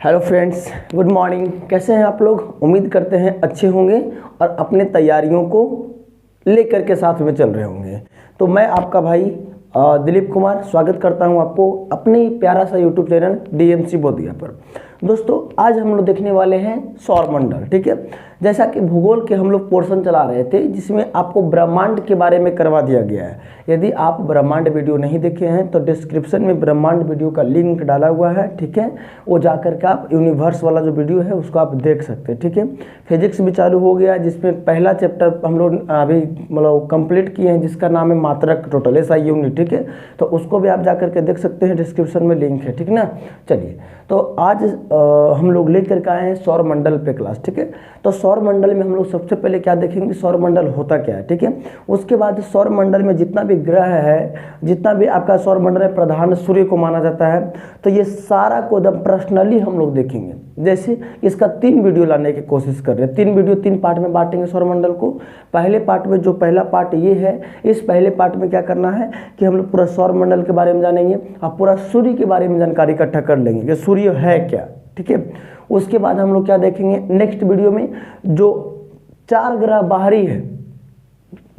Hello friends, good morning. कैसे हैं आप लोग? उम्मीद करते हैं अच्छे होंगे और अपने तैयारियों को लेकर के साथ में चल रहे होंगे। तो मैं आपका भाई दिलीप कुमार स्वागत करता हूं आपको अपने प्यारा सा यूट्यूब चैनल डीएमसी बोधिया पर। दोस्तों, आज हम लोग देखने वाले हैं सौरमंडल। ठीक है, जैसा कि भूगोल के हम लोग पोर्शन चला रहे थे जिसमें आपको ब्रह्मांड के बारे में करवा दिया गया है। यदि आप ब्रह्मांड वीडियो नहीं देखे हैं तो डिस्क्रिप्शन में ब्रह्मांड वीडियो का लिंक डाला हुआ है। ठीक है, वो जाकर के आप यूनिवर्स वाला जो वीडियो है उसको आप देख सकते हैं। ठीक है, फिजिक्स भी चालू हो गया जिसमें पहला चैप्टर हम लोग अभी मतलब कंप्लीट किए हैं जिसका नाम है मात्रक टोटल एसआई यूनिट। ठीक है, तो उसको भी आप जाकर के देख सकते हैं, डिस्क्रिप्शन में लिंक है। ठीक ना, चलिए तो आज हम लोग लेकर के आए हैं सौरमंडल पे क्लास। ठीक है, तो सौरमंडल में हम लोग सबसे पहले क्या देखेंगे, सौरमंडल होता क्या है। ठीक है, उसके बाद सौरमंडल में जितना भी ग्रह है, जितना भी आपका सौरमंडल में प्रधान सूर्य को माना जाता है, तो ये सारा को एकदम पर्सनली हम लोग देखेंगे। जैसे इसका 3 वीडियो लाने की कोशिश कर रहे हैं। 3 वीडियो 3 पार्ट में बांटेंगे सौरमंडल को। पहले पार्ट में जो पहला पार्ट ये है, इस पहले पार्ट में क्या करना है कि हम लोग पूरा सौरमंडल के बारे में जानेंगे और पूरा सूर्य के बारे में जानकारी इकट्ठा कर लेंगे कि सूर्य है क्या। ठीक है, उसके बाद हम लोग क्या देखेंगे नेक्स्ट वीडियो में, जो 4 ग्रह बाहरी है,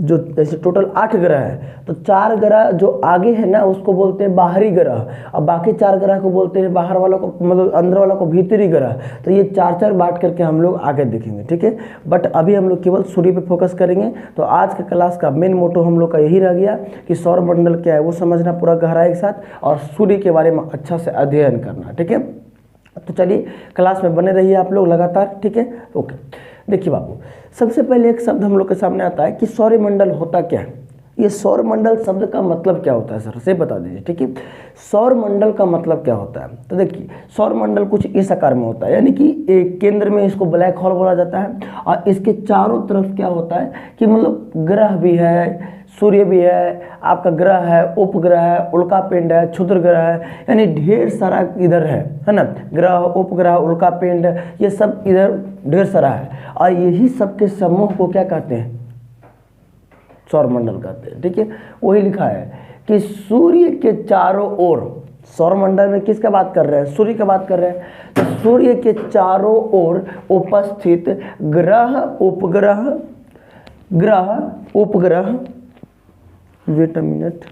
जो जैसे टोटल 8 ग्रह है तो 4 ग्रह जो आगे है ना उसको बोलते हैं बाहरी ग्रह, और बाकी 4 ग्रह को बोलते हैं बाहर वालों को, मतलब अंदर वालों को भीतरी ग्रह। तो ये 4 बांट करके हम लोग आगे देखेंगे। ठीक है, बट अभी हम लोग केवल सूर्य पे फोकस करेंगे। तो आज के क्लास का मेन मोटो हम लोग का यही रह गया कि सौरमंडल क्या है वो समझना पूरा गहराई के साथ, और सूर्य के बारे में अच्छा से अध्ययन करना। ठीक है, तो चलिए क्लास में बने रहिए आप लोग लगातार। ठीक है, ओके। देखिए बाबू, सबसे पहले एक शब्द हम लोग के सामने आता है कि सौरमंडल होता क्या है। ये सौरमंडल शब्द का मतलब क्या होता है सर, से बता दीजिए। ठीक है, सौरमंडल का मतलब क्या होता है, तो देखिए सौरमंडल कुछ इस आकार में होता है, यानी कि एक केंद्र में इसको ब्लैक होल बोला जाता है, और इसके चारों तरफ क्या होता है कि मतलब ग्रह भी है, सूर्य भी है, आपका ग्रह है, उपग्रह है, उल्का पिंड है, क्षुद्र ग्रह है, यानी ढेर सारा इधर है ना, ग्रह, उपग्रह, उल्का पिंड, ये सब इधर ढेर सारा है, और यही सबके समूह को क्या कहते हैं, सौरमंडल कहते हैं। ठीक है, वही लिखा है कि सूर्य के चारों ओर, सौरमंडल में किसका बात कर रहे हैं, सूर्य की बात कर रहे हैं, तो सूर्य के चारों ओर उपस्थित ग्रह, उपग्रह, ग्रह, उपग्रह, वेट अ मिनट,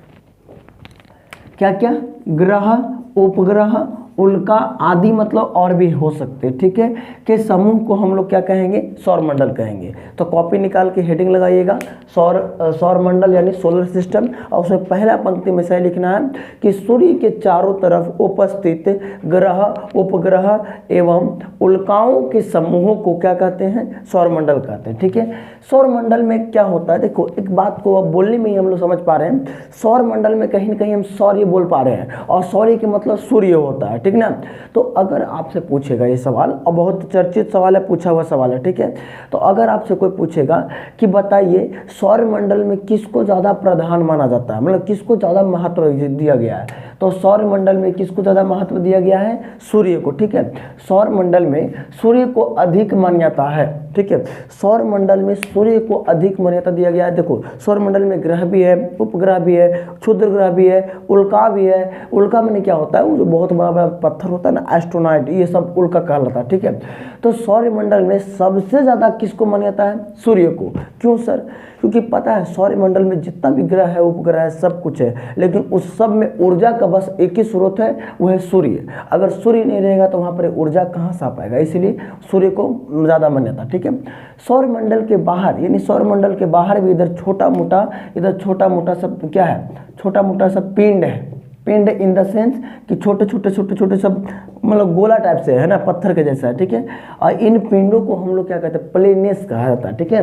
क्या क्या, ग्रह, उपग्रह, उल्का आदि, मतलब और भी हो सकते हैं। ठीक है, के समूह को हम लोग क्या कहेंगे, सौरमंडल कहेंगे। तो कॉपी निकाल के हेडिंग लगाइएगा, सौरमंडल यानी सोलर सिस्टम, और उसमें पहला पंक्ति में सही लिखना है कि सूर्य के चारों तरफ उपस्थित ग्रह, उपग्रह एवं उल्काओं के समूहों को क्या कहते हैं, सौरमंडल कहते हैं। ठीक है, सौरमंडल में क्या होता है, देखो एक बात को अब बोलने में ही हम लोग समझ पा रहे हैं, सौरमंडल में कहीं ना कहीं हम सौर्य बोल पा रहे हैं, और सौर्य के मतलब सूर्य होता है। ठीक ना, तो अगर आपसे पूछेगा ये सवाल, और बहुत चर्चित सवाल है, पूछा हुआ सवाल है। ठीक है, तो अगर आपसे कोई पूछेगा कि बताइए सौरमंडल में किसको ज़्यादा प्रधान माना जाता है, मतलब किसको ज़्यादा महत्व दिया गया है, तो सौरमंडल में किसको ज़्यादा महत्व दिया गया है, सूर्य को। ठीक है, सौरमंडल में सूर्य को अधिक मान्यता है। ठीक है, सौरमंडल में सूर्य को अधिक मान्यता दिया गया है। देखो सौरमंडल में ग्रह भी है, उपग्रह भी है, क्षुद्र ग्रह भी है, उल्का भी है। उल्का में क्या होता है, वो जो बहुत बड़ा बड़ा पत्थर होता है ना, एस्ट्रोनॉइट, ये सब उल्का कहलाता है। ठीक है, तो सौरमंडल में सबसे ज़्यादा किसको मान्यता है, सूर्य को। क्यों सर, क्योंकि पता है सौरमंडल में जितना भी ग्रह है, उपग्रह है, सब कुछ है, लेकिन उस सब में ऊर्जा का बस एक ही स्रोत है, वो है सूर्य। अगर सूर्य नहीं रहेगा तो वहाँ पर ऊर्जा कहाँ से आ पाएगा, इसीलिए सूर्य को ज़्यादा मान्यता। ठीक है, सौरमंडल के बाहर, यानी सौरमंडल के बाहर भी इधर छोटा मोटा सब क्या है, छोटा मोटा सब पिंड है। पिंड इन द सेंस कि छोटे छोटे सब मतलब गोला टाइप से है ना, पत्थर के जैसा है। ठीक है, और इन पिंडों को हम लोग क्या कहते हैं, प्लेनेस कहा जाता है। ठीक है,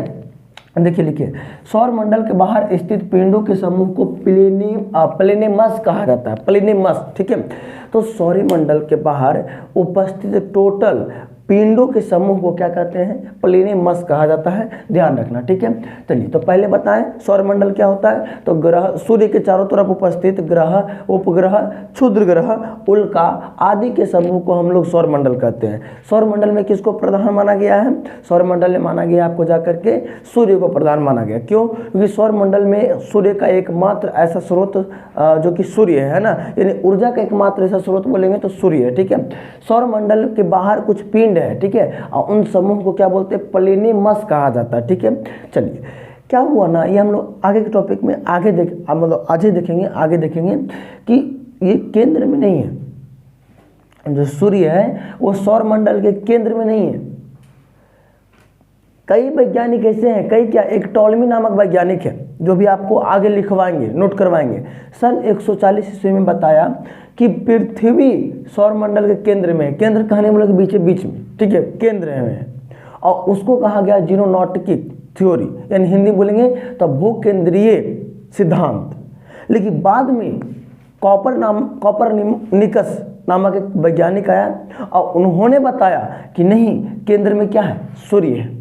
देखिए लिखिए, सौरमंडल के बाहर स्थित पिंडों के समूह को प्लेनेमस कहा जाता है, प्लेनेमस। ठीक है, तो सौरमंडल के बाहर उपस्थित टोटल पिंडों के समूह को क्या कहते हैं? प्लेनेमस कहा जाता है, ध्यान रखना, ठीक है। चलिए तो पहले बताएं सौरमंडल क्या होता है। तो ग्रह, सूर्य के चारों तरफ उपस्थित ग्रह, उपग्रह, क्षुद्र ग्रह, उल्का आदि के समूह को हम लोग सौरमंडल कहते हैं। सौरमंडल में किसको प्रधान माना गया है? सौरमंडल में माना गया आपको जाकर के सूर्य को प्रधान माना गया। क्यों? क्योंकि सौरमंडल में सूर्य का एकमात्र ऐसा स्रोत जो कि सूर्य है ना, यानी ऊर्जा का एकमात्र ऐसा स्रोत बोलेंगे तो सूर्य है, ठीक है। सौरमंडल के बाहर कुछ पिंड है, ठीक है, और उन समूह को क्या बोलते हैं? प्लेनेमस कहा जाता है, ठीक है। चलिए क्या हुआ ना, ये हम लोग आगे के टॉपिक में आगे मतलब आज ही देखेंगे, आगे देखेंगे कि ये केंद्र में नहीं है। जो सूर्य है वो सौरमंडल के केंद्र में नहीं है। कई वैज्ञानिक ऐसे हैं, कई क्या, एक टॉलमी नामक वैज्ञानिक है जो भी आपको आगे लिखवाएंगे, नोट करवाएंगे। सन 140 ईस्वी में बताया कि पृथ्वी सौरमंडल के केंद्र में है। केंद्र कहने वाले के बीच में, ठीक है, केंद्र में, और उसको कहा गया जीनोनॉटिक थ्योरी, यानी हिंदी बोलेंगे तो भूकेंद्रीय सिद्धांत। लेकिन बाद में कॉपरनिकस नामक एक वैज्ञानिक आया और उन्होंने बताया कि नहीं, केंद्र में क्या है? सूर्य है।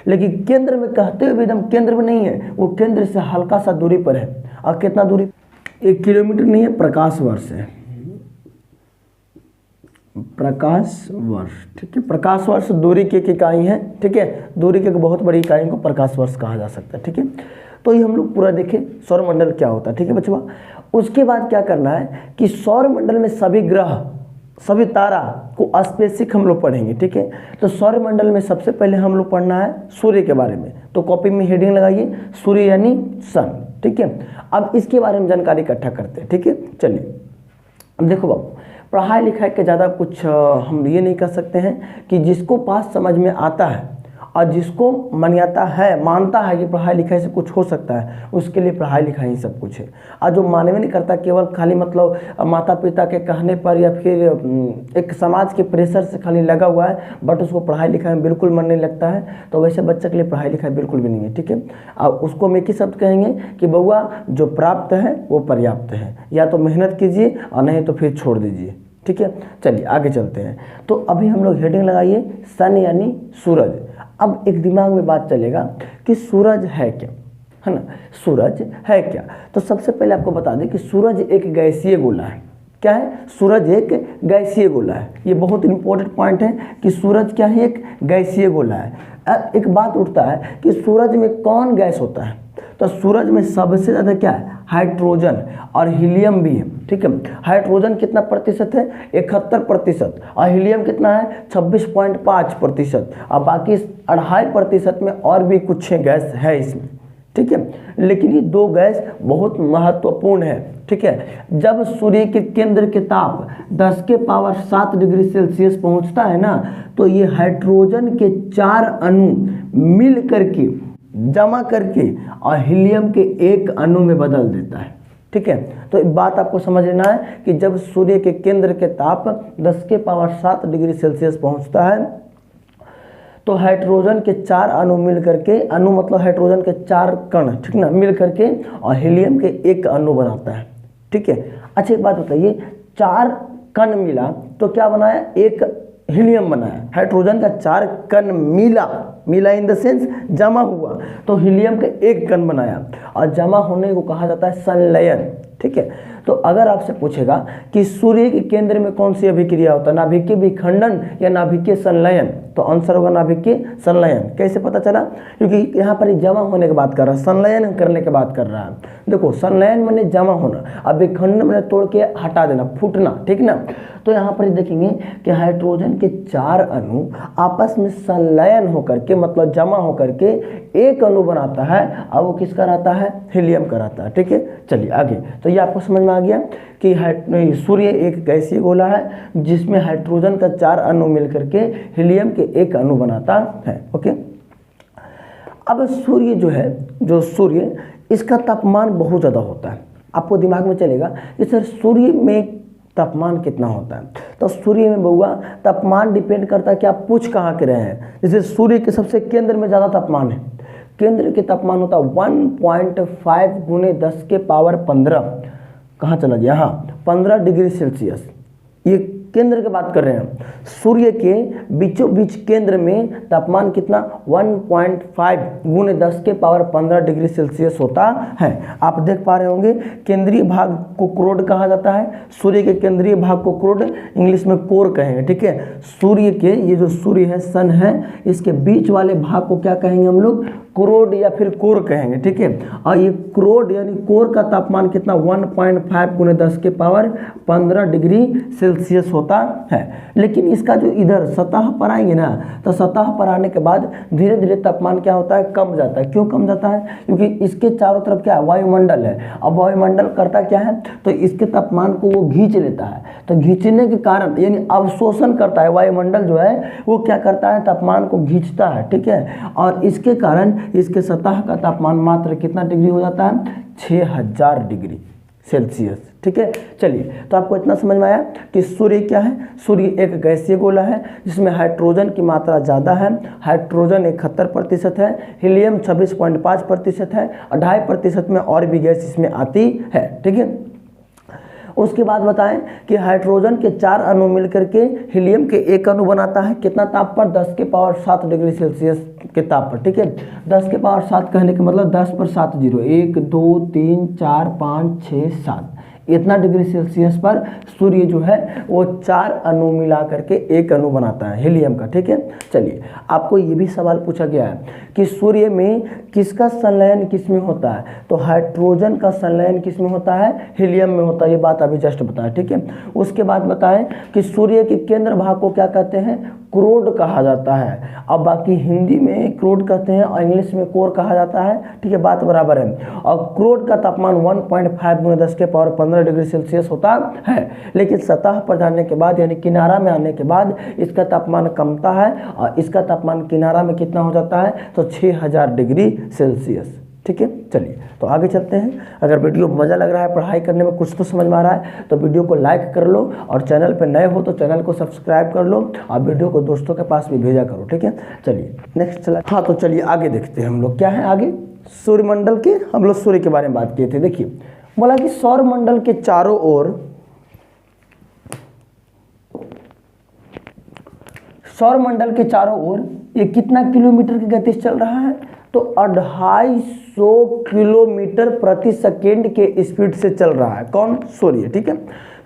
लेकिन केंद्र में कहते हुए एकदम केंद्र में नहीं है, वो केंद्र से हल्का सा दूरी पर है। और कितना दूरी? 1 किलोमीटर नहीं है, प्रकाश वर्ष है, प्रकाश वर्ष, ठीक है। प्रकाश वर्ष दूरी की एक इकाई है, ठीक है। दूरी की एक बहुत बड़ी इकाई को प्रकाश वर्ष कहा जा सकता है, ठीक है। तो ये हम लोग पूरा देखें सौरमंडल क्या होता है, ठीक है बच्चों। उसके बाद क्या करना है कि सौरमंडल में सभी ग्रह, सभी तारा को स्पेसिफिक हम लोग पढ़ेंगे, ठीक है। तो सौरमंडल में सबसे पहले हम लोग पढ़ना है सूर्य के बारे में। तो कॉपी में हेडिंग लगाइए, सूर्य यानी सन, ठीक है। अब इसके बारे में जानकारी इकट्ठा करते हैं, ठीक है। चलिए अब देखो बाबू, पढ़ाई लिखाई के ज़्यादा कुछ हम ये नहीं कह सकते हैं कि जिसको पास समझ में आता है और जिसको मान्यता है, मानता है कि पढ़ाई लिखाई से कुछ हो सकता है, उसके लिए पढ़ाई लिखाई ही सब कुछ है। और जो मानवे नहीं करता, केवल खाली मतलब माता पिता के कहने पर या फिर एक समाज के प्रेशर से खाली लगा हुआ है, बट उसको पढ़ाई लिखाई में बिल्कुल मन नहीं लगता है, तो वैसे बच्चे के लिए पढ़ाई लिखाई बिल्कुल भी नहीं है, ठीक है। और उसको हम एक ही शब्द कहेंगे कि बउआ जो प्राप्त है वो पर्याप्त है, या तो मेहनत कीजिए और नहीं तो फिर छोड़ दीजिए, ठीक है। चलिए आगे चलते हैं। तो अभी हम लोग हेडिंग लगाइए सन यानी सूरज। अब एक दिमाग में बात चलेगा कि सूरज है क्या, है ना, सूरज है क्या। तो सबसे पहले आपको बता दें कि सूरज एक गैसीय गोला है। क्या है? सूरज एक गैसीय गोला है। ये बहुत इंपॉर्टेंट पॉइंट है कि सूरज क्या है? एक गैसीय गोला है। अब एक बात उठता है कि सूरज में कौन गैस होता है? तो सूरज में सबसे ज़्यादा क्या है? हाइड्रोजन और हीलियम भी है, ठीक है। हाइड्रोजन कितना प्रतिशत है? 71%। और हीलियम कितना है? 26.5%। और बाकी 2.5% में और भी कुछ गैस है इसमें, ठीक है। लेकिन ये दो गैस बहुत महत्वपूर्ण है, ठीक है। जब सूर्य के केंद्र के ताप 10⁻7 डिग्री सेल्सियस पहुंचता है ना, तो ये हाइड्रोजन के 4 अणु मिल करके जमा करके और हीलियम के 1 अणु में बदल देता है, ठीक है। तो एक बात आपको समझ लेना है कि जब सूर्य के केंद्र के ताप 10⁻7 डिग्री सेल्सियस पहुंचता है, तो हाइड्रोजन के 4 अणु मिल करके, अणु मतलब हाइड्रोजन के 4 कण, ठीक ना, मिल करके और हीलियम के 1 अणु बनाता है, ठीक है। अच्छा एक बात बताइए, 4 कण मिला तो क्या बनाया? 1 हीलियम बनाया। हाइड्रोजन का 4 कण मिला इन द सेंस जमा हुआ, तो हीलियम का 1 कण बनाया। और जमा होने को कहा जाता है संलयन, ठीक है। तो अगर आपसे पूछेगा कि सूर्य के केंद्र में कौन सी अभिक्रिया होता है, नाभिकीय विखंडन या नाभिकीय संलयन, तो आंसर होगा नाभिकीय संलयन। कैसे पता चला? क्योंकि यहाँ पर जमा होने की बात कर रहा है, संलयन करने की बात कर रहा है। देखो संलयन मैंने जमा होना, अब विखंडन मैंने तोड़ के हटा देना, फूटना, ठीक ना। तो यहाँ पर देखेंगे कि हाइड्रोजन के 4 अणु आपस में संलयन होकर के, मतलब जमा होकर के 1 अणु बनाता है, और वो किसका रहता है? हीलियम का रहता है, ठीक है। चलिए आगे। तो ये आपको समझ में आ गया कि सूर्य एक गैसीय गोला है जिसमें हाइड्रोजन का 4 अणु मिलकर के हीलियम के 1 अणु बनाता है, ओके। अब सूर्य जो है, जो सूर्य, इसका तापमान बहुत ज़्यादा होता है। आपको दिमाग में चलेगा कि सर सूर्य में तापमान कितना होता है? तो सूर्य में बउआ तापमान डिपेंड करता है कि आप पूछ कहाँ के रहे हैं। जैसे सूर्य के सबसे केंद्र में ज़्यादा तापमान है, केंद्र के तापमान होता है 1.5 × 10⁻15, कहाँ चला गया? हाँ, 15 डिग्री सेल्सियस। ये केंद्र की बात कर रहे हैं, सूर्य के बीचों बीच केंद्र में तापमान कितना 1.5 गुने 10 के पावर 15 डिग्री सेल्सियस होता है। आप देख पा रहे होंगे केंद्रीय भाग को क्रोड कहा जाता है, सूर्य के केंद्रीय भाग को क्रोड इंग्लिश में कोर कहेंगे, ठीक है। सूर्य के ये जो सूर्य है, सन है, इसके बीच वाले भाग को क्या कहेंगे हम लोग, क्रोड या फिर कोर कहेंगे, ठीक है। और ये क्रोड यानी कोर का तापमान कितना 1.5 गुने 10 के पावर 15 डिग्री सेल्सियस होता है। लेकिन इसका जो इधर सतह पर आएंगे ना, तो सतह पर आने के बाद धीरे धीरे तापमान क्या होता है, कम जाता है। क्यों कम जाता है, क्योंकि इसके चारों तरफ क्या है, वायुमंडल है। अब वायुमंडल करता क्या है, तो इसके तापमान को वो खींच लेता है, तो खींचने के कारण यानी अवशोषण करता है, वायुमंडल जो है वो क्या करता है, तापमान को खींचता है, ठीक है। और इसके कारण इसके सतह का तापमान मात्र कितना डिग्री हो जाता है, 6000 डिग्री सेल्सियस, ठीक है। चलिए, तो आपको इतना समझ में आया कि सूर्य क्या है। सूर्य एक गैसीय गोला है जिसमें हाइड्रोजन की मात्रा ज़्यादा है, हाइड्रोजन 71% है, हीलियम 26.5% है, और 2.5% में और भी गैस इसमें आती है, ठीक है। उसके बाद बताएं कि हाइड्रोजन के 4 अणु मिलकर के हीलियम के 1 अणु बनाता है, कितना ताप पर, 10 के पावर 7 डिग्री सेल्सियस के ताप पर, ठीक है। 10 के पावर 7 कहने का मतलब 10 पर 7 जीरो, 1 2 3 4 5 6 7 इतना डिग्री सेल्सियस पर सूर्य जो है वो 4 अणु मिला करके 1 अणु बनाता है हीलियम का, ठीक है। चलिए, आपको ये भी सवाल पूछा गया है कि सूर्य में किसका संलयन किस में होता है, तो हाइड्रोजन का संलयन किस में होता है, हीलियम में होता है। ये बात अभी जस्ट बताया, ठीक है। उसके बाद बताएं कि सूर्य के केंद्र भाग को क्या कहते हैं, क्रोड कहा जाता है। अब बाकी हिंदी में क्रोड कहते हैं और इंग्लिश में कोर कहा जाता है, ठीक है, बात बराबर है। और क्रोड का तापमान 1.5 गुने 10 के पावर 15 डिग्री सेल्सियस होता है, लेकिन सतह पर जाने के बाद यानी किनारा में आने के बाद इसका तापमान कमता है और इसका तापमान किनारा में कितना हो जाता है, तो 6000 डिग्री सेल्सियस, ठीक है। चलिए, तो आगे चलते हैं। अगर वीडियो मज़ा लग रहा है, पढ़ाई करने में कुछ तो समझ में आ रहा है, तो वीडियो को लाइक कर लो, और चैनल पे नए हो तो चैनल को सब्सक्राइब कर लो, और वीडियो को दोस्तों के पास भी भेजा करो, ठीक है। चलिए नेक्स्ट चला, हाँ, तो चलिए आगे देखते हैं हम लोग क्या है आगे। सूर्यमंडल के हम लोग सूर्य के बारे में बात किए थे। देखिए, बोला कि सौरमंडल के चारों ओर, सौरमंडल के चारों ओर ये कितना किलोमीटर की गति से चल रहा है, तो 250 किलोमीटर प्रति सेकेंड के स्पीड से चल रहा है। कौन, सूर्य, ठीक है।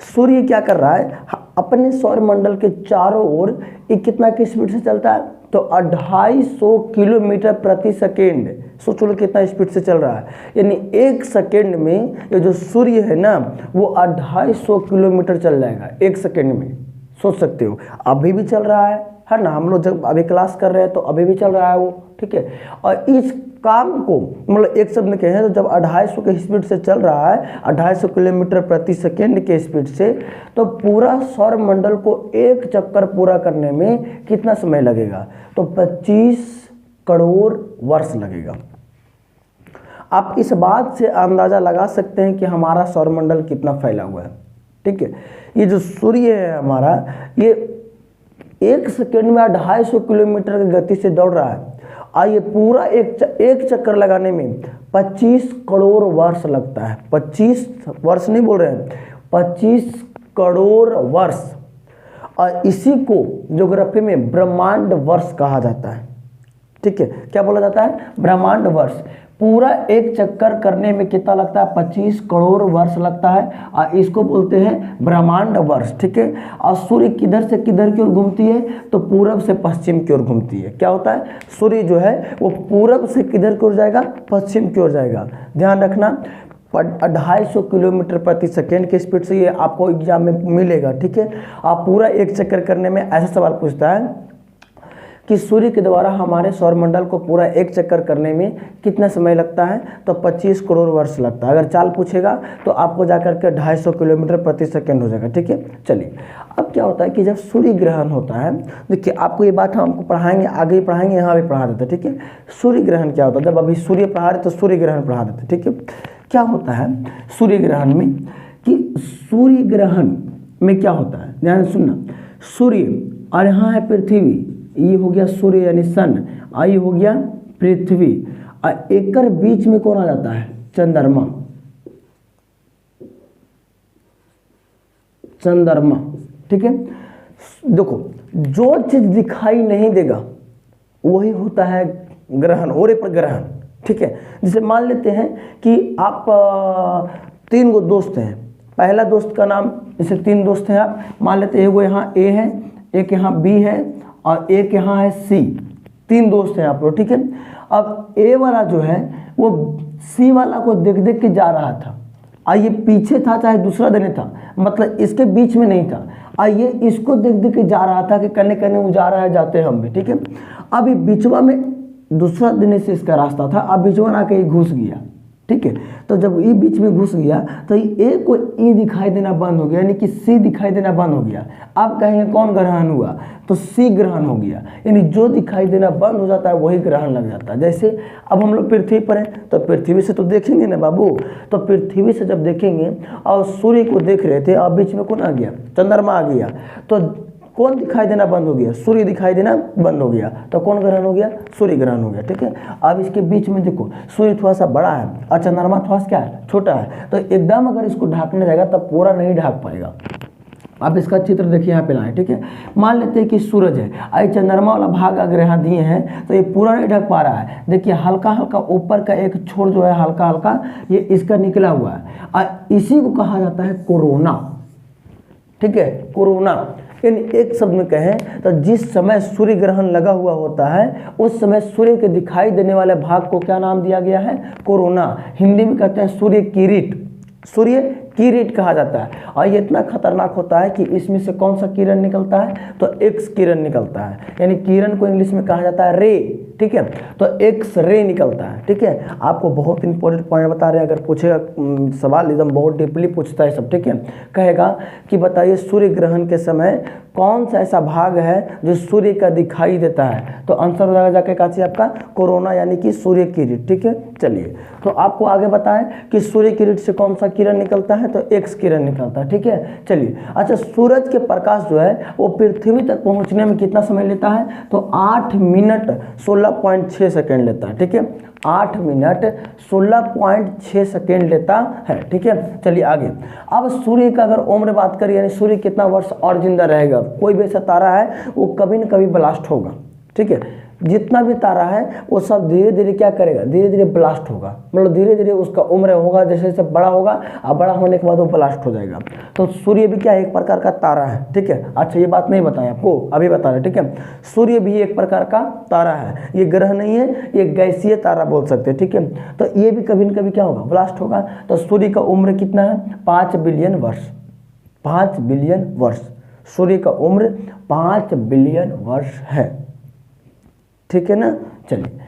सूर्य क्या कर रहा है, अपने सौरमंडल के चारों ओर ये कितना की स्पीड से चलता है, तो 250 किलोमीटर प्रति सेकेंड। सोचो कितना स्पीड से चल रहा है, यानी 1 सेकेंड में ये जो सूर्य है ना वो 250 किलोमीटर चल जाएगा 1 सेकेंड में। सोच सकते हो, अभी भी चल रहा है ना, हम लोग जब अभी क्लास कर रहे हैं तो अभी भी चल रहा है वो, ठीक है। और इस काम को मतलब एक शब्द में कहें तो जब 250 के स्पीड से चल रहा है, 250 किलोमीटर प्रति सेकेंड के स्पीड से, तो पूरा सौरमंडल को एक चक्कर पूरा करने में कितना समय लगेगा, तो 25 करोड़ वर्ष लगेगा। आप इस बात से अंदाजा लगा सकते हैं कि हमारा सौरमंडल कितना फैला हुआ है, ठीक है। ये जो सूर्य है हमारा, ये 1 सेकेंड में 250 किलोमीटर की गति से दौड़ रहा है, और ये पूरा एक चक्कर लगाने में 25 करोड़ वर्ष लगता है। 25 वर्ष नहीं बोल रहे हैं, 25 करोड़ वर्ष। और इसी को ज्योग्राफी में ब्रह्मांड वर्ष कहा जाता है, ठीक है। क्या बोला जाता है, ब्रह्मांड वर्ष। पूरा एक चक्कर करने में कितना लगता है, 25 करोड़ वर्ष लगता है, और इसको बोलते हैं ब्रह्मांड वर्ष, ठीक है। और सूर्य किधर से किधर की ओर घूमती है, तो पूरब से पश्चिम की ओर घूमती है। क्या होता है, सूर्य जो है वो पूरब से किधर की ओर जाएगा, पश्चिम की ओर जाएगा। ध्यान रखना, 250 किलोमीटर प्रति सेकेंड के स्पीड से ये आपको एग्जाम में मिलेगा, ठीक है। आप पूरा एक चक्कर करने में ऐसा सवाल पूछता है कि सूर्य के द्वारा हमारे सौरमंडल को पूरा एक चक्कर करने में कितना समय लगता है, तो 25 करोड़ वर्ष लगता है। अगर चाल पूछेगा तो आपको जाकर के 250 किलोमीटर प्रति सेकेंड हो जाएगा, ठीक है। चलिए, अब क्या होता है कि जब सूर्य ग्रहण होता है, देखिए आपको ये बात हम आपको पढ़ाएंगे, आगे भी पढ़ाएंगे, यहाँ भी पढ़ा देते हैं, ठीक है। सूर्य ग्रहण क्या होता है, जब अभी सूर्य पढ़ा रहे तो सूर्य ग्रहण पढ़ा देते, ठीक है। क्या होता है सूर्य ग्रहण में, कि सूर्य ग्रहण में क्या होता है, ध्यान सुनना। सूर्य और यहाँ है पृथ्वी, ये हो गया सूर्य यानी सन, और ये हो गया पृथ्वी, और एकर बीच में कौन आ जाता है, चंद्रमा। चंद्रमा, ठीक है। देखो, जो चीज़ दिखाई नहीं देगा वही होता है ग्रहण, ओरे पर ग्रहण, ठीक है। जैसे मान लेते हैं कि आप 3 गो दोस्त हैं, पहला दोस्त का नाम, जैसे 3 दोस्त हैं आप, मान लेते हैं एगो यहाँ ए है, एक यहाँ बी है और एक यहाँ है सी। 3 दोस्त हैं आप लोग, ठीक है। अब ए वाला जो है वो सी वाला को देख देख के जा रहा था, ये पीछे था चाहे दूसरा देने था, मतलब इसके बीच में नहीं था, ये इसको देख देख के जा रहा था कि कने कने वो जा रहा है, जाते हैं हम भी, ठीक है। अब ये बीचवा में दूसरा देने से इसका रास्ता था, अब बीचवा आके ये घुस गया, ठीक है। तो जब ये बीच में घुस गया तो ए को ई दिखाई देना बंद हो गया, यानी कि सी दिखाई देना बंद हो गया। आप कहेंगे कौन ग्रहण हुआ, तो सी ग्रहण हो गया, यानी जो दिखाई देना बंद हो जाता है वही ग्रहण लग जाता है। जैसे अब हम लोग पृथ्वी पर हैं तो पृथ्वी से तो देखेंगे ना बाबू, तो पृथ्वी से जब देखेंगे और सूर्य को देख रहे थे और बीच में कौन आ गया, चंद्रमा आ गया, तो कौन दिखाई देना बंद हो गया, सूर्य दिखाई देना बंद हो गया, तो कौन ग्रहण हो गया, सूर्य ग्रहण हो गया, ठीक है। अब इसके बीच में देखो, सूर्य थोड़ा सा बड़ा है और चंद्रमा थोड़ा सा क्या है, छोटा है, तो एकदम अगर इसको ढांकने जाएगा तब पूरा नहीं ढांक पाएगा। आप इसका चित्र देखिए यहाँ पे लाएं, ठीक है। मान लेते हैं कि सूरज है, आई चंद्रमा वाला भाग अगर यहाँ दिए हैं तो ये पूरा नहीं ढक पा रहा है। देखिए हल्का हल्का ऊपर का एक छोर जो है हल्का हल्का ये इसका निकला हुआ है, और इसी को कहा जाता है कोरोना, ठीक है, कोरोना। यानी एक शब्द में कहें तो जिस समय सूर्य ग्रहण लगा हुआ होता है उस समय सूर्य के दिखाई देने वाले भाग को क्या नाम दिया गया है, कोरोना। हिंदी में कहते हैं सूर्य किरीट, सूर्य किरीट कहा जाता है। और ये इतना खतरनाक होता है कि इसमें से कौन सा किरण निकलता है, तो एक्स किरण निकलता है, यानी किरण को इंग्लिश में कहा जाता है रे, ठीक है, तो एक्स रे निकलता है, ठीक है। आपको बहुत इंपॉर्टेंट पॉइंट बता रहे हैं, अगर पूछेगा सवाल एकदम बहुत डीपली पूछता है सब, ठीक है। कहेगा कि बताइए सूर्य ग्रहण के समय कौन सा ऐसा भाग है जो सूर्य का दिखाई देता है, तो आंसर हो जाएगा जाके काची आपका कोरोना, यानी कि सूर्य किरीट, ठीक है। चलिए, तो आपको आगे बताएं कि सूर्य किरीट से कौन सा किरण निकलता है, तो एक्स किरण निकलता है, ठीक है। चलिए, अच्छा, सूरज के प्रकाश जो है वो पृथ्वी तक पहुंचने में कितना समय लेता है, तो 8 मिनट 16.6 सेकेंड लेता है, ठीक है। 8 मिनट 16.6 सेकेंड लेता है, ठीक है। चलिए आगे, अब सूर्य का अगर उम्र बात करें, यानी सूर्य कितना वर्ष और जिंदा रहेगा, कोई भी ऐसा तारा है वो कभी न कभी ब्लास्ट होगा, ठीक है। जितना भी तारा है वो सब धीरे धीरे क्या करेगा, धीरे धीरे ब्लास्ट होगा, मतलब धीरे धीरे उसका उम्र होगा, जैसे जैसे बड़ा होगा और बड़ा होने के बाद वो ब्लास्ट हो जाएगा। तो सूर्य भी क्या एक प्रकार का तारा है, ठीक है। अच्छा, ये बात नहीं बताया आपको, अभी बता रहे, ठीक है। सूर्य भी एक प्रकार का तारा है, ये ग्रह नहीं है, ये गैसीय तारा बोल सकते हैं, ठीक है। तो ये भी कभी न कभी क्या होगा, ब्लास्ट होगा। तो सूर्य का उम्र कितना है, 5 बिलियन वर्ष, 5 बिलियन वर्ष, सूर्य का उम्र 5 बिलियन वर्ष है, ठीक है ना। चलिए,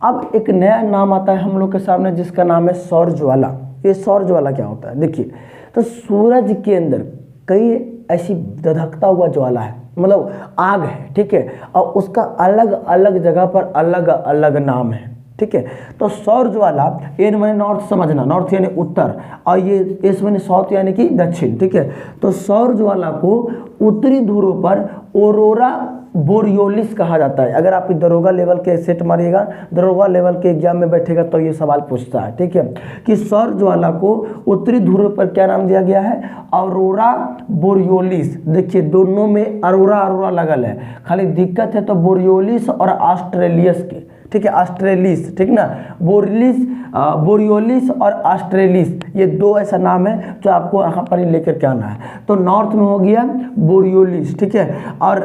अब एक नया नाम आता है हम लोग के सामने जिसका नाम है सौर ज्वाला। ये सौर ज्वाला क्या होता है, देखिए, तो सूरज के अंदर कई ऐसी धधकता हुआ ज्वाला है, मतलब आग है, ठीक है, और उसका अलग अलग जगह पर अलग अलग नाम है, ठीक है। तो सौर ज्वाला, एन माने नॉर्थ समझना, नॉर्थ यानी उत्तर, और ये एस माने साउथ यानी कि दक्षिण, ठीक है। तो सौर ज्वाला को उत्तरी ध्रुव पर ऑरोरा बोरियोलिस कहा जाता है। अगर आप दरोगा लेवल के सेट मारिएगा, दरोगा लेवल के एग्जाम में बैठेगा तो ये सवाल पूछता है, ठीक है, कि सौर ज्वाला को उत्तरी ध्रुव पर क्या नाम दिया गया है, ऑरोरा बोरियोलिस। देखिए दोनों में अरोरा अरोरा लगल है, खाली दिक्कत है तो बोरियोलिस और ऑस्ट्रेलियस के, ठीक है, ऑस्ट्रेलिस, ठीक ना, बोरियोलिस और ऑस्ट्रेलिस, ये 2 ऐसा नाम है जो आपको यहाँ पर लेकर के आना है। तो नॉर्थ में हो गया बोरियोलिस, ठीक है, और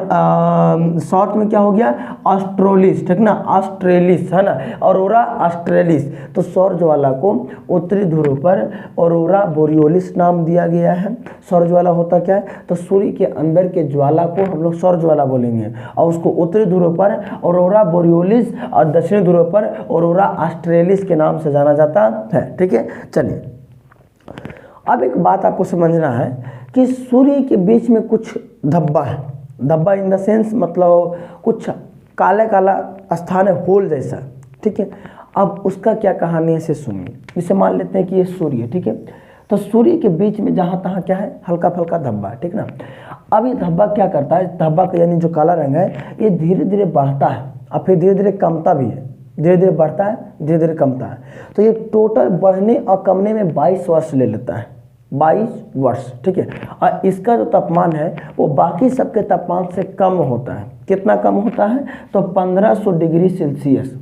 साउथ में क्या हो गया, ऑस्ट्रोलिस, ठीक ना, ऑस्ट्रेलिस है ना, ऑरोरा ऑस्ट्रेलिस। तो सौर ज्वाला को उत्तरी ध्रुव पर ऑरोरा बोरियोलिस नाम दिया गया है। सौर ज्वाला होता क्या है, तो सूर्य के अंदर के ज्वाला को हम लोग सौर ज्वाला बोलेंगे, और उसको उत्तरी ध्रुव पर ऑरोरा बोरियोलिस और दक्षिणी ध्रुव पर ऑरोरा ऑस्ट्रेलिस के नाम से जाना जाता है, ठीक है। चलिए, अब एक बात आपको समझना है कि सूर्य के बीच में कुछ धब्बा है, धब्बा इन द सेंस मतलब कुछ काला काला स्थान है, होल जैसा, ठीक है। अब उसका क्या कहानी है से सुनिए। जैसे मान लेते हैं कि ये सूर्य, ठीक है, तो सूर्य के बीच में जहाँ तहाँ क्या है, हल्का फल्का धब्बा है, ठीक ना। अब ये धब्बा क्या करता है, धब्बा का यानी जो काला रंग है ये धीरे धीरे बढ़ता है और फिर धीरे धीरे कमता भी है, धीरे धीरे बढ़ता है, धीरे धीरे कमता है। तो ये टोटल बढ़ने और कमने में 22 वर्ष ले लेता है, 22 वर्ष, ठीक है। और इसका जो तापमान है वो बाकी सबके तापमान से कम होता है। कितना कम होता है? तो 1500 डिग्री सेल्सियस।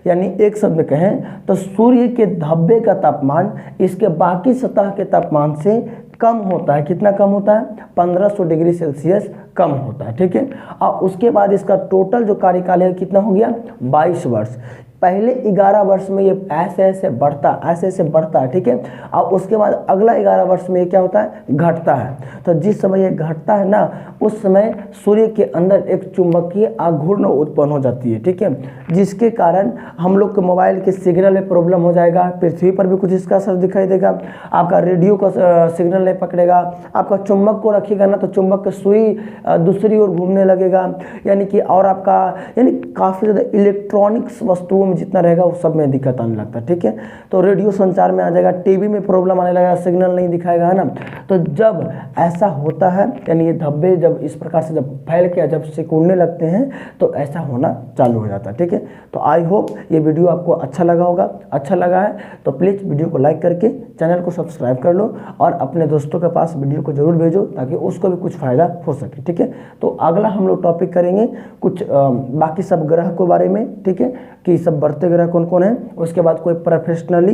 यानी एक शब्द में कहें तो सूर्य के धब्बे का तापमान इसके बाकी सतह के तापमान से कम होता है। कितना कम होता है? 1500 डिग्री सेल्सियस कम होता है, ठीक है। और उसके बाद इसका टोटल जो कार्यकाल है कितना हो गया? 22 वर्ष। पहले 11 वर्ष में ये ऐसे ऐसे बढ़ता है, ठीक है। और उसके बाद अगला 11 वर्ष में ये क्या होता है? घटता है। तो जिस समय ये घटता है ना, उस समय सूर्य के अंदर एक चुंबकीय आघूर्ण उत्पन्न हो जाती है, ठीक है, जिसके कारण हम लोग के मोबाइल के सिग्नल में प्रॉब्लम हो जाएगा। पृथ्वी पर भी कुछ इसका असर दिखाई देगा। आपका रेडियो का सिग्नल नहीं पकड़ेगा। आपका चुंबक को रखिएगा ना तो चुंबक की सुई दूसरी ओर घूमने लगेगा। यानी कि और आपका काफ़ी ज़्यादा इलेक्ट्रॉनिक्स वस्तुओं जितना रहेगा वो सब में दिक्कत आने लगता है, ठीक है। तो रेडियो संचार में आ जाएगा, टीवी में प्रॉब्लम आने लगेगा, सिग्नल नहीं दिखाएगा, है ना। तो जब ऐसा होता है, यानी ये धब्बे जब इस प्रकार से जब फैल के जब सिकुड़ने लगते हैं तो ऐसा होना चालू हो जाता है, ठीक है। तो आई होप ये वीडियो आपको अच्छा लगा होगा। अच्छा लगा है तो प्लीज़ वीडियो को लाइक करके चैनल को सब्सक्राइब कर लो और अपने दोस्तों के पास वीडियो को जरूर भेजो ताकि उसको भी कुछ फ़ायदा हो सके, ठीक है। तो अगला हम लोग टॉपिक करेंगे कुछ बाकी सब ग्रह के बारे में, ठीक है, कि सब बढ़ते ग्रह कौन कौन है। उसके बाद कोई प्रोफेशनली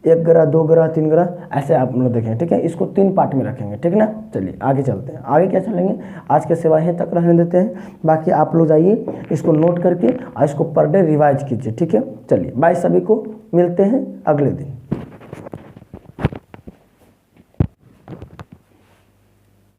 1 ग्रह 2 ग्रह 3 ग्रह ऐसे आप लोग देखें, ठीक है। इसको 3 पार्ट में रखेंगे, ठीक ना। चलिए आगे चलते हैं। आगे क्या चलेंगे, आज के सिवा यहीं तक रहने देते हैं। बाकी आप लोग जाइए इसको नोट करके और इसको पर डे रिवाइज कीजिए, ठीक है। चलिए बाय, सभी को मिलते हैं अगले दिन।